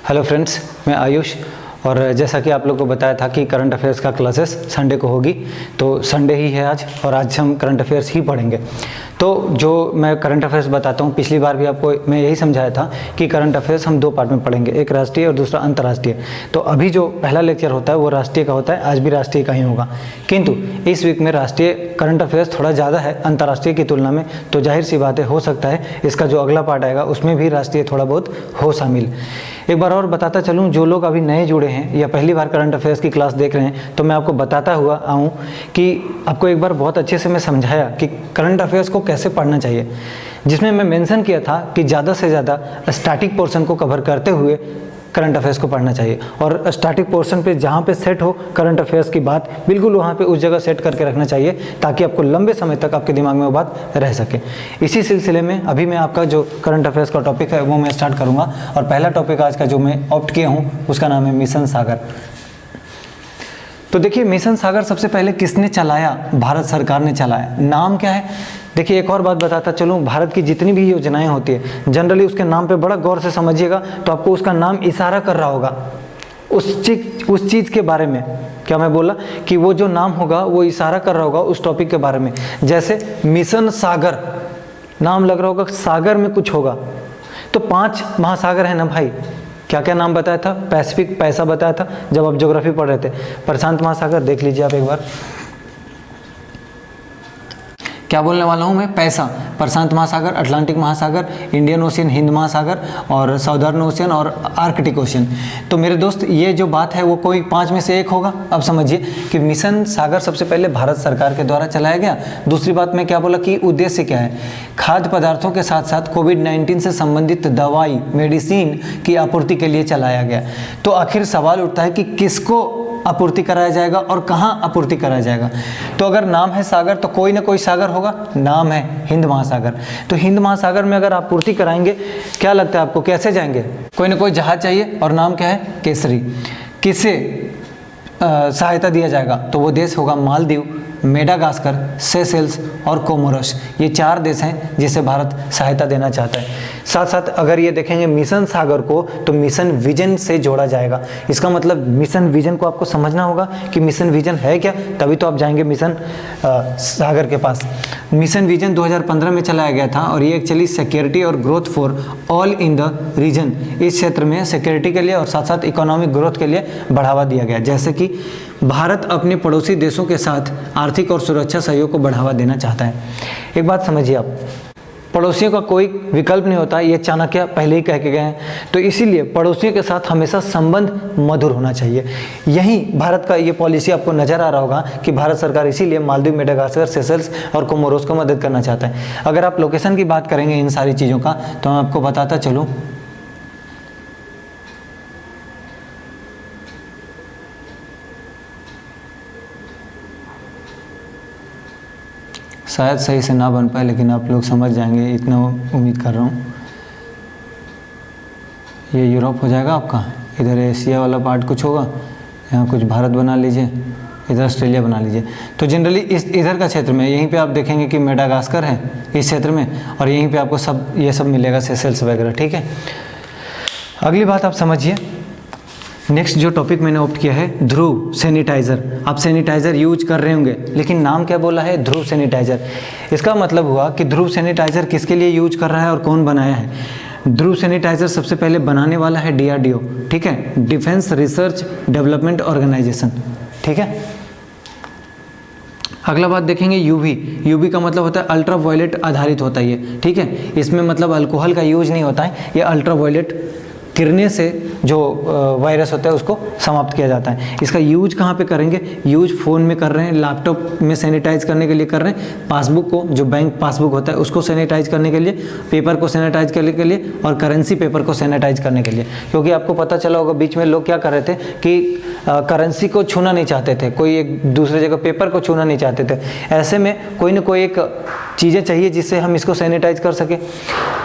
Hello friends, मैं आयुष। और जैसा कि आप लोग को बताया था कि करंट अफेयर्स का क्लासेस संडे को होगी, तो संडे ही है आज और आज हम करंट अफेयर्स ही पढ़ेंगे। तो जो मैं करंट अफेयर्स बताता हूँ, पिछली बार भी आपको मैं यही समझाया था कि करंट अफेयर्स हम दो पार्ट में पढ़ेंगे, एक राष्ट्रीय और दूसरा अंतर्राष्ट्रीय। तो अभी जो पहला लेक्चर होता है वो राष्ट्रीय का होता है, आज भी राष्ट्रीय का ही होगा। किंतु इस वीक में राष्ट्रीय करंट अफेयर्स थोड़ा ज़्यादा है अंतर्राष्ट्रीय की तुलना में, तो जाहिर सी बात है, हो सकता है इसका जो अगला पार्ट आएगा उसमें भी राष्ट्रीय थोड़ा बहुत हो शामिल। एक बार और बताता चलूँ, जो लोग अभी नए जुड़े हैं या पहली बार करंट अफेयर्स की क्लास देख रहे हैं, तो मैं आपको बताता हुआ आऊँ कि आपको एक बार बहुत अच्छे से मैं समझाया कि करंट अफेयर्स को कैसे पढ़ना चाहिए, जिसमें मैं मेंशन किया था कि ज़्यादा से ज़्यादा स्टैटिक पोर्शन को कवर करते हुए करंट अफेयर्स को पढ़ना चाहिए। और स्टैटिक पोर्शन पे जहाँ पे सेट हो करंट अफेयर्स की बात, बिल्कुल वहाँ पे उस जगह सेट करके रखना चाहिए, ताकि आपको लंबे समय तक आपके दिमाग में वो बात रह सके। इसी सिलसिले में अभी मैं आपका जो करंट अफेयर्स का टॉपिक है वो मैं स्टार्ट करूँगा। और पहला टॉपिक आज का जो मैं ऑप्ट किया हूँ उसका नाम है मिशन सागर। तो देखिए, मिशन सागर सबसे पहले किसने चलाया? भारत सरकार ने चलाया। नाम क्या है? देखिए, एक और बात बताता चलूँ, भारत की जितनी भी योजनाएं होती है जनरली उसके नाम पे बड़ा गौर से समझिएगा, तो आपको उसका नाम इशारा कर रहा होगा उस चीज़ के बारे में। क्या मैं बोला कि वो जो नाम होगा वो इशारा कर रहा होगा उस टॉपिक के बारे में। जैसे मिशन सागर, नाम लग रहा होगा सागर में कुछ होगा। तो 5 महासागर है ना भाई, क्या क्या नाम बताया था? पैसिफिक पैसा बताया था जब आप ज्योग्राफी पढ़ रहे थे। प्रशांत महासागर देख लीजिए आप एक बार, क्या बोलने वाला हूँ मैं? पैसा, प्रशांत महासागर, अटलांटिक महासागर, इंडियन ओशियन, हिंद महासागर और साउदर्न ओशियन और आर्कटिक ओशियन। तो मेरे दोस्त, ये जो बात है वो कोई 5 में से एक होगा। अब समझिए कि मिशन सागर सबसे पहले भारत सरकार के द्वारा चलाया गया। दूसरी बात मैं क्या बोला कि उद्देश्य क्या है? खाद्य पदार्थों के साथ साथ कोविड-19 से संबंधित दवाई, मेडिसिन की आपूर्ति के लिए चलाया गया। तो आखिर सवाल उठता है कि किसको आपूर्ति कराया जाएगा और कहाँ आपूर्ति कराया जाएगा? तो अगर नाम है सागर तो कोई ना कोई सागर होगा, नाम है हिंद महासागर। तो हिंद महासागर में अगर आपूर्ति कराएंगे, क्या लगता है आपको कैसे जाएंगे? कोई ना कोई जहाज चाहिए और नाम क्या है? केसरी। किसे सहायता दिया जाएगा? तो वो देश होगा मालदीव, मेडागास्कर, सेशेल्स और कोमोरोस। ये 4 देश हैं जिसे भारत सहायता देना चाहता है। साथ साथ अगर ये देखेंगे मिशन सागर को, तो मिशन विजन से जोड़ा जाएगा। इसका मतलब मिशन विजन को आपको समझना होगा कि मिशन विजन है क्या, तभी तो आप जाएंगे मिशन सागर के पास। मिशन विजन 2015 में चलाया गया था और ये एक्चुअली सिक्योरिटी और growth for all in the region, इस क्षेत्र में सिक्योरिटी के लिए और साथ साथ इकोनॉमिक ग्रोथ के लिए बढ़ावा दिया गया। जैसे कि भारत अपने पड़ोसी देशों के साथ आर्थिक और सुरक्षा सहयोग को बढ़ावा देना चाहता है। एक बात समझिए आप, पड़ोसियों का कोई विकल्प नहीं होता, ये चाणक्य पहले ही कह के गए हैं। तो इसीलिए पड़ोसियों के साथ हमेशा संबंध मधुर होना चाहिए। यही भारत का ये पॉलिसी आपको नजर आ रहा होगा कि भारत सरकार इसीलिए मालदीव, मेडागास्कर, सेशेल्स और कोमोरोस को मदद करना चाहता है। अगर आप लोकेशन की बात करेंगे इन सारी चीज़ों का, तो मैं आपको बताता चलूँ, शायद सही से ना बन पाए, लेकिन आप लोग समझ जाएंगे, इतना उम्मीद कर रहा हूँ। ये यूरोप हो जाएगा आपका, इधर एशिया वाला पार्ट कुछ होगा, यहाँ कुछ भारत बना लीजिए, इधर ऑस्ट्रेलिया बना लीजिए। तो जनरली इस इधर का क्षेत्र में यहीं पे आप देखेंगे कि मेडागास्कर है इस क्षेत्र में, और यहीं पे आपको ये सब मिलेगा, सेशेल्स वगैरह। ठीक है, अगली बात आप समझिए। नेक्स्ट जो टॉपिक मैंने ऑप्ट किया है, ध्रुव सैनिटाइज़र। आप सैनिटाइज़र यूज कर रहे होंगे, लेकिन नाम क्या बोला है? ध्रुव सैनिटाइज़र। इसका मतलब हुआ कि ध्रुव सैनिटाइज़र किसके लिए यूज कर रहा है और कौन बनाया है? ध्रुव सैनिटाइज़र सबसे पहले बनाने वाला है DRDO, ठीक है, डिफेंस रिसर्च डेवलपमेंट ऑर्गेनाइजेशन। ठीक है, अगला बात देखेंगे यूवी का मतलब होता है अल्ट्रा वायलेट आधारित होता है ये। ठीक है, इसमें मतलब अल्कोहल का यूज नहीं होता है, ये अल्ट्रा वायलेट किरणें से जो वायरस होता है उसको समाप्त किया जाता है। इसका यूज कहाँ पे करेंगे? यूज फ़ोन में कर रहे हैं, लैपटॉप में सैनिटाइज करने के लिए कर रहे हैं, पासबुक को, जो बैंक पासबुक होता है उसको सैनिटाइज करने के लिए, पेपर को सैनिटाइज करने के लिए और करेंसी पेपर को सैनिटाइज करने के लिए। क्योंकि आपको पता चला होगा बीच में लोग क्या कर रहे थे कि करेंसी को छूना नहीं चाहते थे, कोई एक दूसरे जगह पेपर को छूना नहीं चाहते थे। ऐसे में कोई ना कोई एक चीज़ें चाहिए जिससे हम इसको सैनिटाइज कर सके।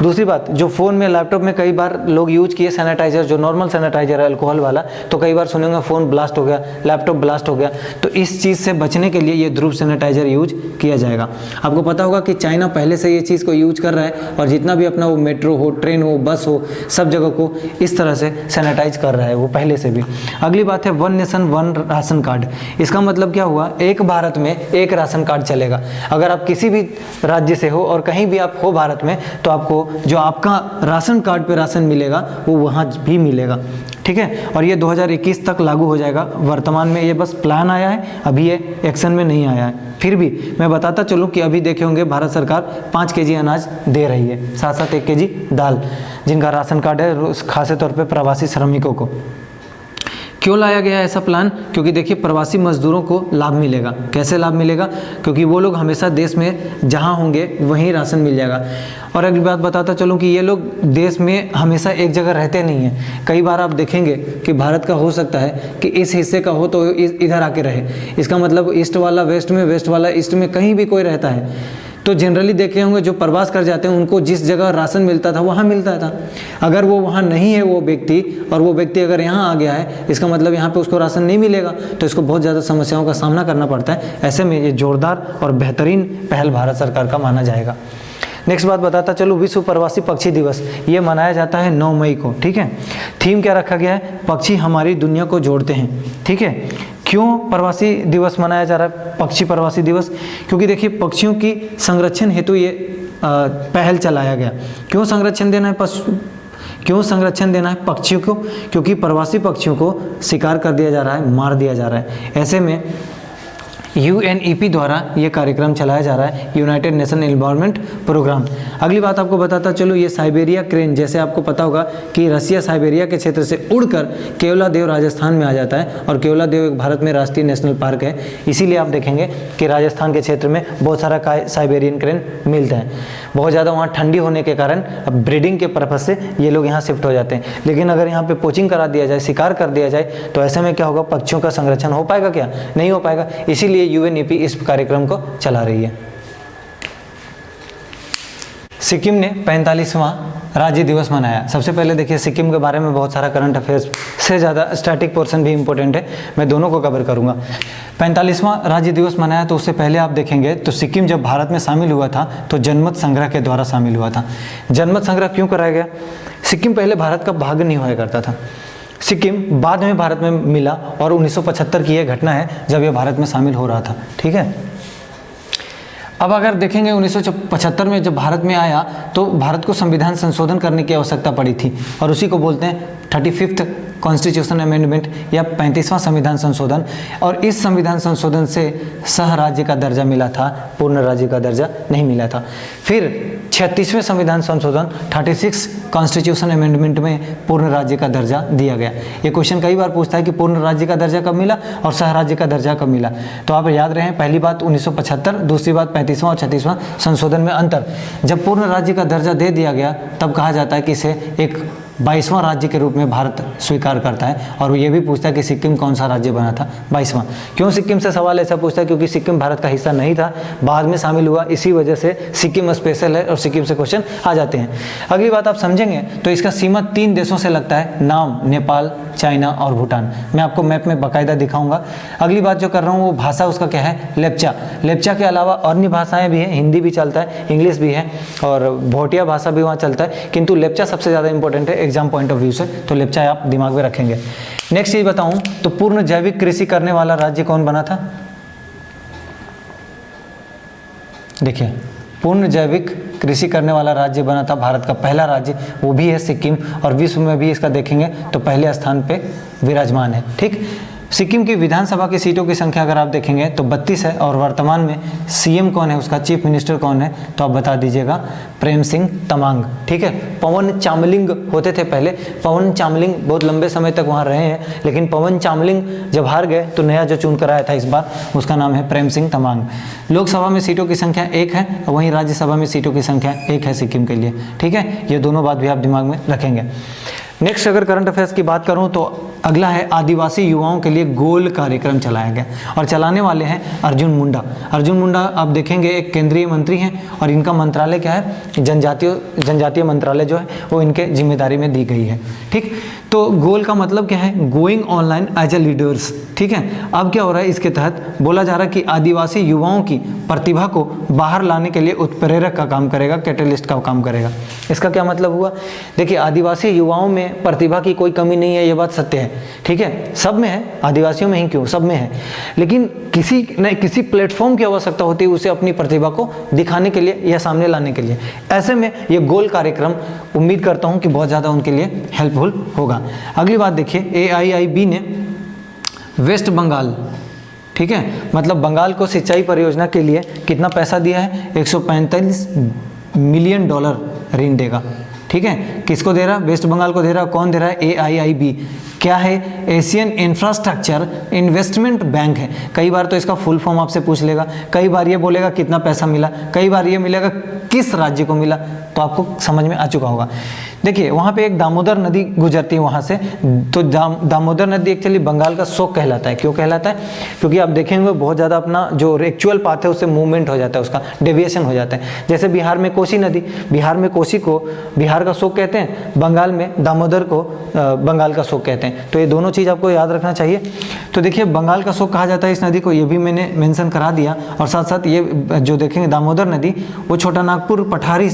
दूसरी बात, जो फ़ोन में, लैपटॉप में कई बार लोग यूज किए सैनिटाइजर जो नॉर्मल सैनिटाइजर है अल्कोहल वाला, तो कई बार सुनेंगे फ़ोन ब्लास्ट हो गया, लैपटॉप ब्लास्ट हो गया, तो इस चीज़ से बचने के लिए ये ध्रुव सैनिटाइजर यूज किया जाएगा। आपको पता होगा कि चाइना पहले से ये चीज़ को यूज कर रहा है और जितना भी अपना वो मेट्रो हो, ट्रेन हो, बस हो, सब जगह को इस तरह से सैनिटाइज कर रहा है वो पहले से भी। अगली बात है one nation one ration card. इसका मतलब क्या हुआ, एक भारत में एक राशन कार्ड चलेगा। अगर आप किसी भी राज्य से हो और कहीं भी आप हो भारत में, तो आपको जो आपका राशन कार्ड पे राशन मिलेगा वो वहाँ भी मिलेगा, ठीक है। और ये 2021 तक लागू हो जाएगा। वर्तमान में ये बस प्लान आया है, अभी ये एक्शन में नहीं आया है। फिर भी मैं बताता चलूँ कि अभी देखे होंगे भारत सरकार 5 केजी अनाज दे रही है, साथ साथ 1 केजी दाल, जिनका राशन कार्ड है, खास तौर पे प्रवासी श्रमिकों को। क्यों लाया गया ऐसा प्लान? क्योंकि देखिए प्रवासी मजदूरों को लाभ मिलेगा। कैसे लाभ मिलेगा? क्योंकि वो लोग हमेशा देश में जहाँ होंगे वहीं राशन मिल जाएगा। और अगली बात बताता चलूँ कि ये लोग देश में हमेशा एक जगह रहते नहीं हैं। कई बार आप देखेंगे कि भारत का हो सकता है कि इस हिस्से का हो तो इधर आके रहे। इसका मतलब ईस्ट वाला वेस्ट में, वेस्ट वाला ईस्ट में, कहीं भी कोई रहता है। तो जनरली देखे होंगे जो प्रवास कर जाते हैं उनको जिस जगह राशन मिलता था वहाँ मिलता था। अगर वो वहाँ नहीं है वो व्यक्ति, और वो व्यक्ति अगर यहाँ आ गया है, इसका मतलब यहाँ पे उसको राशन नहीं मिलेगा, तो इसको बहुत ज़्यादा समस्याओं का सामना करना पड़ता है। ऐसे में ये जोरदार और बेहतरीन पहल भारत सरकार का माना जाएगा। नेक्स्ट बात बताता चलो, विश्व प्रवासी पक्षी दिवस ये मनाया जाता है 9 मई को, ठीक है। थीम क्या रखा गया है? पक्षी हमारी दुनिया को जोड़ते हैं, ठीक है। क्यों प्रवासी दिवस मनाया जा रहा है, पक्षी प्रवासी दिवस? क्योंकि देखिए पक्षियों की संरक्षण हेतु ये पहल चलाया गया। क्यों संरक्षण देना है क्यों संरक्षण देना है पक्षियों को? क्योंकि प्रवासी पक्षियों को शिकार कर दिया जा रहा है, मार दिया जा रहा है। ऐसे में UNEP द्वारा ये कार्यक्रम चलाया जा रहा है, यूनाइटेड नेशन एनवायरनमेंट प्रोग्राम। अगली बात आपको बताता चलो, ये साइबेरिया क्रेन, जैसे आपको पता होगा कि रसिया साइबेरिया के क्षेत्र से उड़कर केवलादेव राजस्थान में आ जाता है, और केवलादेव एक भारत में राष्ट्रीय नेशनल पार्क है। इसीलिए आप देखेंगे कि राजस्थान के क्षेत्र में बहुत सारा साइबेरियन क्रेन मिलता है। बहुत ज़्यादा वहाँ ठंडी होने के कारण अब ब्रीडिंग के पर्पज़ से ये लोग यहाँ शिफ्ट हो जाते हैं। लेकिन अगर यहाँ पे पोचिंग करा दिया जाए, शिकार कर दिया जाए, तो ऐसे में क्या होगा, पक्षियों का संरक्षण हो पाएगा क्या? नहीं हो पाएगा। इसीलिए UNEP इस कार्यक्रम को चला रही है। सिक्किम ने 45वां राज्य दिवस मनाया। सबसे पहले देखिए सिक्किम के बारे में बहुत सारा करंट अफेयर्स से ज़्यादा स्टैटिक पोर्शन भी इंपॉर्टेंट है, मैं दोनों को कवर करूंगा। 45वां राज्य दिवस मनाया, तो उससे पहले आप देखेंगे तो सिक्किम जब भारत में शामिल हुआ था तो जनमत संग्रह के द्वारा शामिल हुआ था। जनमत संग्रह क्यों कराया गया? सिक्किम पहले भारत का भाग नहीं हुआ करता था। सिक्किम बाद में भारत में मिला, और 1975 की यह घटना है जब यह भारत में शामिल हो रहा था, ठीक है। अब अगर देखेंगे 1975 में जब भारत में आया तो भारत को संविधान संशोधन करने की आवश्यकता पड़ी थी, और उसी को बोलते हैं 35th कॉन्स्टिट्यूशन अमेंडमेंट या 35वां संविधान संशोधन। और इस संविधान संशोधन से सह राज्य का दर्जा मिला था, पूर्ण राज्य का दर्जा नहीं मिला था। फिर 36वें संविधान संशोधन 36 कॉन्स्टिट्यूशन अमेंडमेंट में पूर्ण राज्य का दर्जा दिया गया। ये क्वेश्चन कई बार पूछता है कि पूर्ण राज्य का दर्जा कब मिला और सह राज्य का दर्जा कब मिला। तो आप याद रहे, पहली बात 1975, दूसरी बात 35वां और 36वां संशोधन में अंतर। जब पूर्ण राज्य का दर्जा दे दिया गया तब कहा जाता है कि इसे एक 22वां राज्य के रूप में भारत स्वीकार करता है। और ये भी पूछता है कि सिक्किम कौन सा राज्य बना था, 22वां। क्यों सिक्किम से सवाल ऐसा पूछता है? क्योंकि सिक्किम भारत का हिस्सा नहीं था, बाद में शामिल हुआ, इसी वजह से सिक्किम स्पेशल है और सिक्किम से क्वेश्चन आ जाते हैं। अगली बात आप समझेंगे तो इसका सीमा 3 देशों से लगता है, नाम नेपाल, चाइना और भूटान। मैं आपको मैप में बाकायदा दिखाऊंगा। अगली बात जो कर रहा हूँ वो भाषा उसका क्या है, लेप्चा। लेप्चा के अलावा अन्य भाषाएं भी हैं, हिंदी भी चलता है, इंग्लिश भी है और भोटिया भाषा भी वहाँ चलता है, किंतु लेप्चा सबसे ज़्यादा इंपॉर्टेंट है एग्जाम पॉइंट ऑफ व्यू से, तो लेप्चा आप दिमाग में रखेंगे। नेक्स्ट चीज बताऊं तो पूर्ण जैविक कृषि करने वाला राज्य कौन बना था? देखिए पूर्ण जैविक कृषि करने वाला राज्य बना था भारत का पहला राज्य, वो भी है सिक्किम, और विश्व में भी इसका देखेंगे तो पहले स्थान पे विराजमान है, ठीक। सिक्किम की विधानसभा की सीटों की संख्या अगर आप देखेंगे तो 32 है, और वर्तमान में सीएम कौन है, उसका चीफ मिनिस्टर कौन है, तो आप बता दीजिएगा, प्रेम सिंह तमांग, ठीक है। पवन चामलिंग होते थे पहले, पवन चामलिंग बहुत लंबे समय तक वहाँ रहे हैं, लेकिन पवन चामलिंग जब हार गए तो नया जो चुन कर आया था इस बार, उसका नाम है प्रेम सिंह तमांग। लोकसभा में सीटों की संख्या 1 है, वहीं राज्यसभा में सीटों की संख्या 1 है सिक्किम के लिए, ठीक है। ये दोनों बात भी आप दिमाग में रखेंगे। नेक्स्ट अगर करंट अफेयर्स की बात करूं तो अगला है आदिवासी युवाओं के लिए गोल कार्यक्रम चलाया गया और चलाने वाले हैं अर्जुन मुंडा। अर्जुन मुंडा आप देखेंगे एक केंद्रीय मंत्री हैं और इनका मंत्रालय क्या है, जनजातीय मंत्रालय जो है वो इनके जिम्मेदारी में दी गई है। ठीक, तो गोल का मतलब क्या है, going online as a leaders. ठीक है, अब क्या हो रहा है, इसके तहत बोला जा रहा है कि आदिवासी युवाओं की प्रतिभा को बाहर लाने के लिए उत्प्रेरक का काम करेगा, कैटलिस्ट का काम करेगा। इसका क्या मतलब हुआ, देखिए आदिवासी युवाओं में प्रतिभा की कोई कमी नहीं है, ये बात सत्य है। ठीक है, सब में है, आदिवासियों में ही क्यों, सब में है, लेकिन किसी प्लेटफॉर्म की आवश्यकता होती है उसे अपनी प्रतिभा को दिखाने के लिए या सामने लाने के लिए। ऐसे में ये गोल कार्यक्रम उम्मीद करता हूँ कि बहुत ज़्यादा उनके लिए हेल्पफुल होगा। अगली बात देखिए, AIIB ने वेस्ट बंगाल, ठीक है, मतलब बंगाल को सिंचाई परियोजना के लिए कितना पैसा दिया है, $145 मिलियन ऋण देगा। ठीक है, किसको दे रहा, वेस्ट बंगाल को दे रहा, कौन दे रहा है, AIIB। क्या है, एशियन इंफ्रास्ट्रक्चर इन्वेस्टमेंट बैंक है। कई बार तो इसका फुल फॉर्म आपसे पूछ लेगा, कई बार ये बोलेगा कितना पैसा मिला, कई बार ये मिलेगा किस राज्य को मिला, तो आपको समझ में आ चुका होगा। देखिए वहाँ पे एक दामोदर नदी गुजरती है वहाँ से, तो दामोदर नदी एक्चुअली बंगाल का शोक कहलाता है। क्यों कहलाता है, क्योंकि आप देखेंगे बहुत ज़्यादा अपना जो एक्चुअल पाथ है उससे मूवमेंट हो जाता है, उसका डेविएशन हो जाता है। जैसे बिहार में कोसी नदी, बिहार में कोसी को बिहार का शोक कहते हैं, बंगाल में दामोदर को बंगाल का शोक कहते हैं। तो ये दोनों चीज़ आपको याद रखना चाहिए। तो देखिए बंगाल का शोक कहा जाता है इस नदी को, ये भी मैंने मेंशन करा दिया। और साथ साथ ये जो देखेंगे दामोदर नदी वो छोटा नागपुर पठारी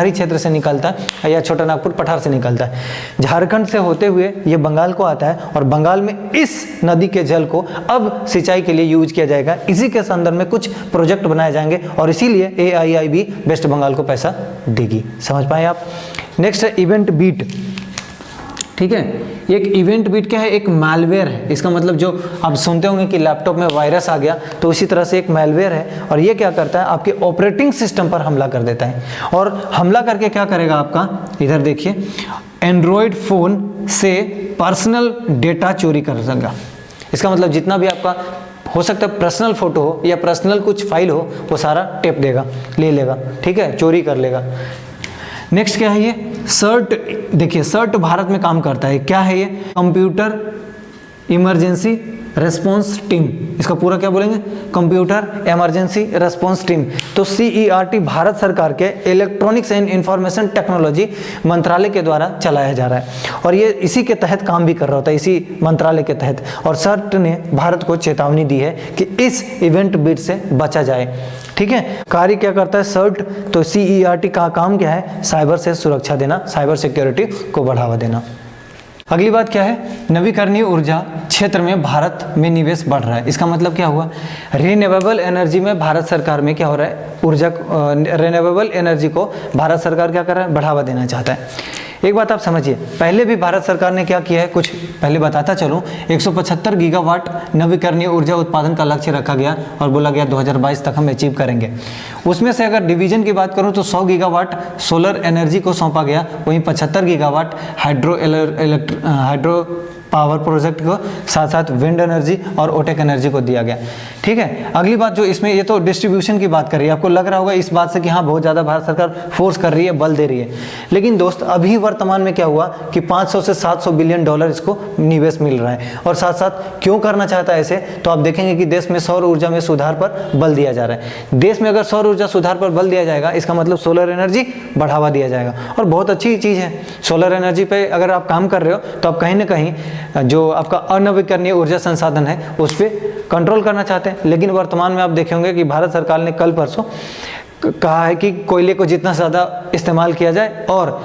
क्षेत्र से निकलता है, या छोटा नागपुर पठार से निकलता है, झारखंड से होते हुए ये बंगाल को आता है, और बंगाल में इस नदी के जल को अब सिंचाई के लिए यूज किया जाएगा। इसी के संदर्भ में कुछ प्रोजेक्ट बनाए जाएंगे और इसीलिए AIIB वेस्ट बंगाल को पैसा देगी। समझ पाए आप। नेक्स्ट है इवेंट बीट। ठीक है, एक इवेंट बीट क्या है, एक मैलवेयर है। इसका मतलब जो आप सुनते होंगे कि लैपटॉप में वायरस आ गया, तो उसी तरह से एक मैलवेयर है, और ये क्या करता है, आपके ऑपरेटिंग सिस्टम पर हमला कर देता है। और हमला करके क्या करेगा आपका, इधर देखिए, एंड्रॉयड फ़ोन से पर्सनल डेटा चोरी कर सकेगा। इसका मतलब जितना भी आपका हो सकता है पर्सनल फोटो हो या पर्सनल कुछ फाइल हो, वो सारा टेप देगा, ले लेगा। ठीक है, चोरी कर लेगा। नेक्स्ट क्या है, ये सर्ट। देखिए सर्ट भारत में काम करता है। क्या है ये, कंप्यूटर इमरजेंसी रेस्पॉन्स टीम। इसका पूरा क्या बोलेंगे, कंप्यूटर इमरजेंसी रेस्पॉन्स टीम। तो CERT भारत सरकार के इलेक्ट्रॉनिक्स एंड इंफॉर्मेशन टेक्नोलॉजी मंत्रालय के द्वारा चलाया जा रहा है, और ये इसी के तहत काम भी कर रहा होता है, इसी मंत्रालय के तहत। और सर्ट ने भारत को चेतावनी दी है कि इस इवेंट बीट से बचा जाए। ठीक है, कार्य क्या करता है सर्ट, तो CERT का काम क्या है, साइबर से सुरक्षा देना, साइबर सिक्योरिटी को बढ़ावा देना। अगली बात क्या है, नवीकरणीय ऊर्जा क्षेत्र में भारत में निवेश बढ़ रहा है। इसका मतलब क्या हुआ, रिन्यूएबल एनर्जी में भारत सरकार में क्या हो रहा है, रिन्यूएबल एनर्जी को भारत सरकार क्या कर रहा है, बढ़ावा देना चाहता है। एक बात आप समझिए, पहले भी भारत सरकार ने क्या किया है, कुछ पहले बताता चलूँ, 175 गीगावाट नवीकरणीय ऊर्जा उत्पादन का लक्ष्य रखा गया और बोला गया 2022 तक हम अचीव करेंगे। उसमें से अगर डिवीजन की बात करूँ तो 100 गीगावाट सोलर एनर्जी को सौंपा गया, वहीं 75 गीगावाट हाइड्रो पावर प्रोजेक्ट को, साथ साथ विंड एनर्जी और ओटेक एनर्जी को दिया गया। ठीक है, अगली बात जो इसमें, ये तो डिस्ट्रीब्यूशन की बात कर रही है, आपको लग रहा होगा इस बात से कि हाँ बहुत ज़्यादा भारत सरकार फोर्स कर रही है, बल दे रही है। लेकिन दोस्त अभी वर्तमान में क्या हुआ कि 500 से 700 बिलियन डॉलर इसको निवेश मिल रहा है। और साथ साथ क्यों करना चाहता है ऐसे, तो आप देखेंगे कि देश में सौर ऊर्जा में सुधार पर बल दिया जा रहा है। देश में अगर सौर ऊर्जा सुधार पर बल दिया जाएगा, इसका मतलब सोलर एनर्जी बढ़ावा दिया जाएगा, और बहुत अच्छी चीज़ है। सोलर एनर्जी पे अगर आप काम कर रहे हो तो आप कहीं ना कहीं जो आपका अनवीकरणीय ऊर्जा संसाधन है उस पर कंट्रोल करना चाहते हैं। लेकिन वर्तमान में आप देखेंगे कि भारत सरकार ने कल परसों कहा है कि कोयले को जितना ज़्यादा इस्तेमाल किया जाए, और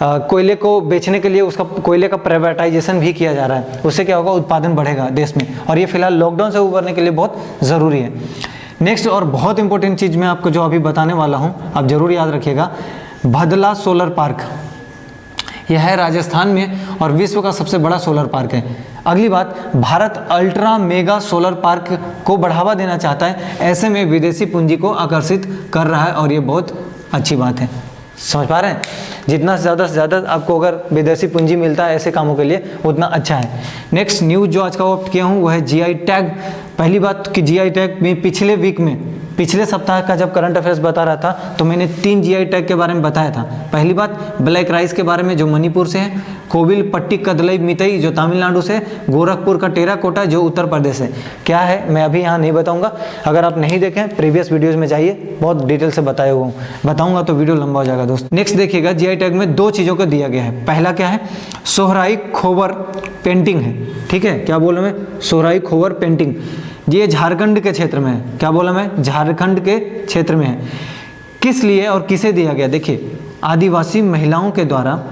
कोयले को बेचने के लिए उसका कोयले का प्राइवेटाइजेशन भी किया जा रहा है। उससे क्या होगा, उत्पादन बढ़ेगा देश में, और ये फिलहाल लॉकडाउन से उबरने के लिए बहुत ज़रूरी है। नेक्स्ट और बहुत इंपॉर्टेंट चीज़ मैं आपको जो अभी बताने वाला हूँ, आप ज़रूर याद रखिएगा, भदला सोलर पार्क। यह है राजस्थान में और विश्व का सबसे बड़ा सोलर पार्क है। अगली बात, Bharat ultra mega solar park को बढ़ावा देना चाहता है, ऐसे में विदेशी पूंजी को आकर्षित कर रहा है, और ये बहुत अच्छी बात है। समझ पा रहे हैं, जितना ज़्यादा से ज़्यादा आपको अगर विदेशी पूंजी मिलता है ऐसे कामों के लिए उतना अच्छा है। नेक्स्ट न्यूज़ जो आज का ऑप्ट किया हूँ वो है GI टैग। पहली बात कि GI टैग में पिछले पिछले सप्ताह का जब करंट अफेयर्स बता रहा था तो मैंने 3 जीआई टैग के बारे में बताया था। पहली बात ब्लैक राइस के बारे में जो मणिपुर से है, कोविल पट्टी कदलई मितई जो तमिलनाडु से, गोरखपुर का टेराकोटा जो उत्तर प्रदेश से। क्या है मैं अभी यहाँ नहीं बताऊंगा, अगर आप नहीं देखें प्रीवियस वीडियोस में जाइए, बहुत डिटेल से बताया हुआ हूँ, बताऊंगा तो वीडियो लंबा हो जाएगा दोस्त। नेक्स्ट देखिएगा, जीआई टैग में 2 चीज़ों को दिया गया है। पहला क्या है, सोहराई खोबर पेंटिंग है, ठीक है। क्या बोला मैं, सोहराई खोबर पेंटिंग, ये झारखंड के क्षेत्र में है। क्या बोला मैं, झारखंड के क्षेत्र में है। किस लिए और किसे दिया गया, देखिए आदिवासी महिलाओं के द्वारा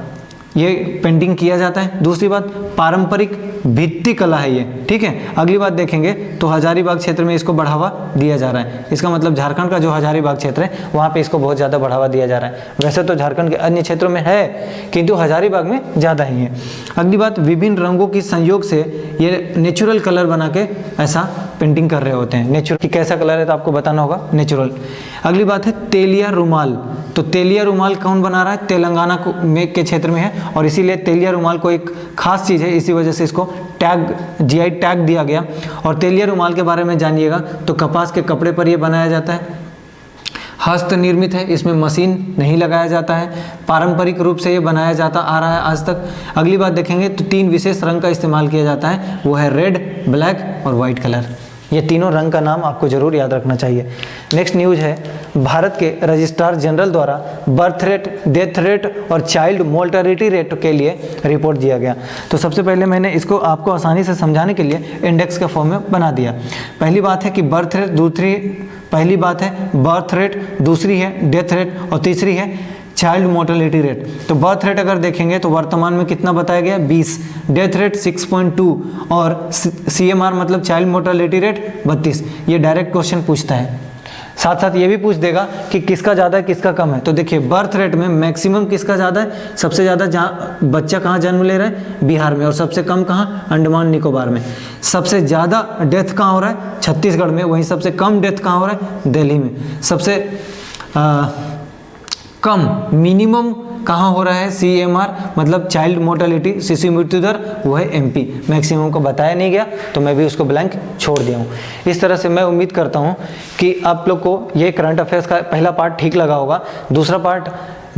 ये पेंटिंग किया जाता है। दूसरी बात, पारंपरिक भित्ति कला है ये, ठीक है। अगली बात देखेंगे तो हजारीबाग क्षेत्र में इसको बढ़ावा दिया जा रहा है। इसका मतलब झारखंड का जो हजारीबाग क्षेत्र है वहाँ पे इसको बहुत ज़्यादा बढ़ावा दिया जा रहा है। वैसे तो झारखंड के अन्य क्षेत्रों में है किंतु हजारीबाग में ज़्यादा ही है। अगली बात, विभिन्न रंगों की संयोग से ये नेचुरल कलर बना के ऐसा पेंटिंग कर रहे होते हैं। नेचुरल कि कैसा कलर है तो आपको बताना होगा, नेचुरल। अगली बात है तेलिया रुमाल, तो तेलिया रुमाल कौन बना रहा है, तेलंगाना के क्षेत्र में है और इसीलिए तेलिया रुमाल को एक खास चीज़ है, इसी वजह से इसको टैग जीआई टैग दिया गया। और तेलिया रुमाल के बारे में जानिएगा तो कपास के कपड़े पर यह बनाया जाता है, हस्त निर्मित है, इसमें मशीन नहीं लगाया जाता है, पारंपरिक रूप से ये बनाया जाता आ रहा है आज तक। अगली बात देखेंगे तो 3 विशेष रंग का इस्तेमाल किया जाता है, वो है रेड, ब्लैक और वाइट कलर। ये तीनों रंग का नाम आपको जरूर याद रखना चाहिए। नेक्स्ट न्यूज़ है, भारत के रजिस्ट्रार जनरल द्वारा बर्थ रेट, डेथ रेट और चाइल्ड मोर्टेलिटी रेट के लिए रिपोर्ट दिया गया। तो सबसे पहले मैंने इसको आपको आसानी से समझाने के लिए इंडेक्स के फॉर्म में बना दिया। पहली बात है कि बर्थ रेट, पहली बात है बर्थ रेट, दूसरी है डेथ रेट और तीसरी है चाइल्ड मोर्टेलिटी रेट। तो बर्थ रेट अगर देखेंगे तो वर्तमान में कितना बताया गया, 20, डेथ रेट 6.2 और CMR मतलब चाइल्ड मोर्टेलिटी रेट 32। ये डायरेक्ट क्वेश्चन पूछता है। साथ साथ ये भी पूछ देगा कि किसका ज़्यादा है किसका कम है। तो देखिए बर्थ रेट में मैक्सिमम किसका ज़्यादा है, सबसे ज़्यादा जहाँ बच्चा कहाँ जन्म ले रहा है, बिहार में, और सबसे कम कहाँ, अंडमान निकोबार में। सबसे ज़्यादा डेथ कहाँ हो रहा है, छत्तीसगढ़ में। वहीं सबसे कम डेथ कहाँ हो रहा है, दिल्ली में। सबसे कम मिनिमम कहाँ हो रहा है, CMR मतलब चाइल्ड मोर्टेलिटी, शिशु मृत्यु दर, वो है MP। मैक्सिमम को बताया नहीं गया तो मैं भी उसको ब्लैंक छोड़ दिया हूँ। इस तरह से मैं उम्मीद करता हूँ कि आप लोग को ये करंट अफेयर्स का पहला पार्ट ठीक लगा होगा। दूसरा पार्ट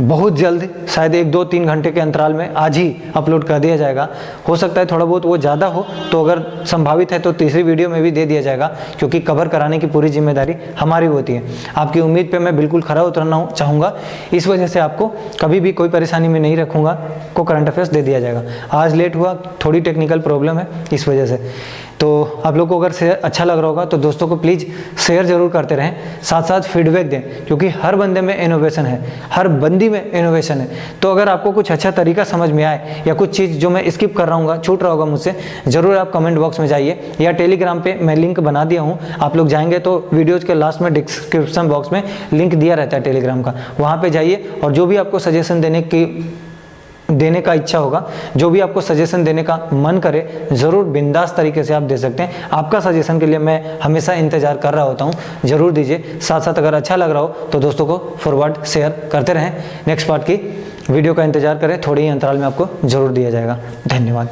बहुत जल्द, शायद 1-2-3 घंटे के अंतराल में आज ही अपलोड कर दिया जाएगा। हो सकता है थोड़ा बहुत वो ज़्यादा हो तो अगर संभावित है तो तीसरी वीडियो में भी दे दिया जाएगा, क्योंकि कवर कराने की पूरी जिम्मेदारी हमारी होती है। आपकी उम्मीद पे मैं बिल्कुल खरा उतरना चाहूँगा, इस वजह से आपको कभी भी कोई परेशानी में नहीं रखूँगा, को करंट अफेयर्स दे दिया जाएगा। आज लेट हुआ, थोड़ी टेक्निकल प्रॉब्लम है इस वजह से। तो आप लोग को अगर शेयर अच्छा लग रहा होगा तो दोस्तों को प्लीज़ शेयर जरूर करते रहें, साथ साथ फीडबैक दें, क्योंकि हर बंदे में इनोवेशन है, हर बंदी में इनोवेशन है। तो अगर आपको कुछ अच्छा तरीका समझ में आए या कुछ चीज़ जो मैं स्किप कर रहा हूँ, छूट रहा होगा मुझसे, ज़रूर आप कमेंट बॉक्स में जाइए या टेलीग्राम पे मैं लिंक बना दिया हूँ। आप लोग जाएंगे तो वीडियोज़ के लास्ट में डिस्क्रिप्शन बॉक्स में लिंक दिया रहता है टेलीग्राम का, वहाँ पर जाइए और जो भी आपको सजेशन देने का इच्छा होगा, जो भी आपको सजेशन देने का मन करे, ज़रूर बिंदास तरीके से आप दे सकते हैं। आपका सजेशन के लिए मैं हमेशा इंतजार कर रहा होता हूँ, ज़रूर दीजिए। साथ साथ अगर अच्छा लग रहा हो तो दोस्तों को फॉरवर्ड शेयर करते रहें। नेक्स्ट पार्ट की वीडियो का इंतजार करें, थोड़े ही अंतराल में आपको ज़रूर दिया जाएगा। धन्यवाद।